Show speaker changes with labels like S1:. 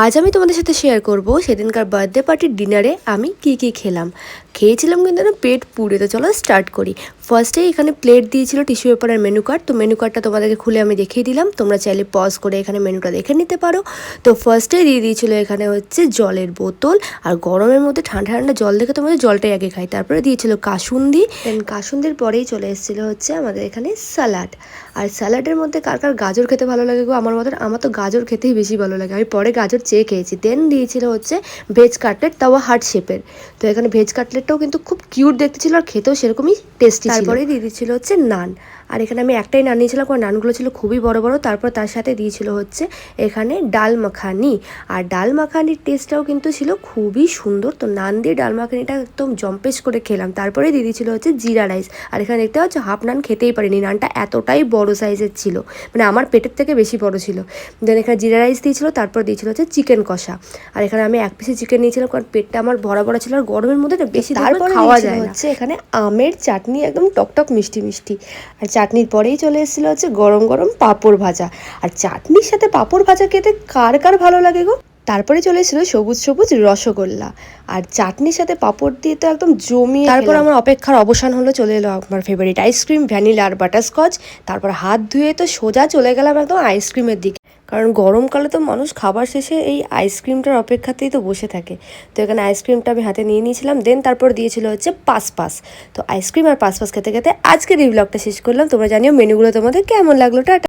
S1: আজ আমি তোমাদের সাথে শেয়ার করব সেদিনকার বার্থডে পার্টির ডিনারে আমি কি খেলাম। খেয়েছিলাম কিন্তু না পেট পুড়ে। তো চলো স্টার্ট করি। ফার্স্টেই এখানে প্লেট দিয়েছিল টিস্যু পেপারের মেনু কার্ড। তো মেনু কার্ডটা তোমাদেরকে খুলে আমি দেখিয়ে দিলাম, তোমরা চাইলে পজ করে এখানে মেনুটা দেখে নিতে পারো। তো ফার্স্টেই দিয়ে দিয়েছিল এখানে হচ্ছে জলের বোতল, আর গরমের মধ্যে ঠান্ডা ঠান্ডা জল দেখে তোমাদের জলটাই আগে খাই। তারপরে দিয়েছিল কাসুন্দি, দেন কাসুন্দির পরেই চলে এসেছিল হচ্ছে আমাদের এখানে স্যালাড। আর স্যালাডের মধ্যে কার কার গাজর খেতে ভালো লাগে গো? আমার তো গাজর খেতেই বেশি ভালো লাগে, আমি পরে গাজর চেয়ে খেয়েছি। দেন দিয়েছিল হচ্ছে ভেজ কাটলেট, তাও হার্ট শেপের। তো এখানে ভেজ কাটলেটটাও কিন্তু খুব কিউট দেখতে ছিল, আর খেতেও সেরকমই টেস্টি ছিল। তারপরে দিয়ে দিচ্ছিল হচ্ছে নান, আর এখানে আমি একটাই নান নিয়েছিলাম, কারণ নানগুলো ছিল খুবই বড় বড়। তারপর তার সাথে দিয়েছিল হচ্ছে এখানে ডাল মাখানি, আর ডাল মাখানির টেস্টটাও কিন্তু ছিল খুবই সুন্দর। তো নান দিয়ে ডাল মাখানিটা একদম জম্পেশ করে খেলাম। তারপরে দিয়ে দিয়েছিল হচ্ছে জিরা রাইস, আর এখানে দেখতে হচ্ছে হাফ নান খেতেই পারিনি, নানটা এতটাই বড় সাইজের ছিল, মানে আমার পেটের থেকে বেশি বড় ছিল। দেন এখানে জিরা রাইস দিয়েছিল, তারপর দিয়েছিল হচ্ছে চিকেন কষা, আর এখানে আমি এক পিসে চিকেন নিয়েছিলাম, কারণ পেটটা আমার ভরা ভরা ছিল, আর গরমের মধ্যে বেশি তারপর খাওয়া যায় হচ্ছে এখানে আমের চাটনি, একদম টকটক মিষ্টি মিষ্টি। আর চাটনির পরেই চলে এসেছিলো হচ্ছে গরম গরম পাঁপড় ভাজা, আর চাটনির সাথে পাঁপড় ভাজা খেতে কার কার ভালো লাগে গো? তারপরে চলে এসেছিল সবুজ সবুজ রসগোল্লা, আর চাটনির সাথে পাঁপড় দিয়ে তো একদম জমিয়ে। তারপর আমার অপেক্ষার অবসান হলো, চলে এলো আমার ফেভারিট আইসক্রিম, ভ্যানিলা আর বাটারস্কচ। তারপর হাত ধুয়ে তো সোজা চলে গেলাম একদম আইসক্রিমের দিকে, কারণ গরমকালে তো মানুষ খাবার শেষে এই আইসক্রিমটার অপেক্ষাতেই তো বসে থাকে। তো এখানে আইসক্রিমটা আমি হাতে নিয়ে নিয়েছিলাম। দেন তারপর দিয়েছিল হচ্ছে পাস। তো আইসক্রিম আর পাস খেতে খেতে আজকের এই ব্লগটা শেষ করলাম। তোমরা জানিও মেনুগুলো তোমাদের কেমন লাগলো। টাটা।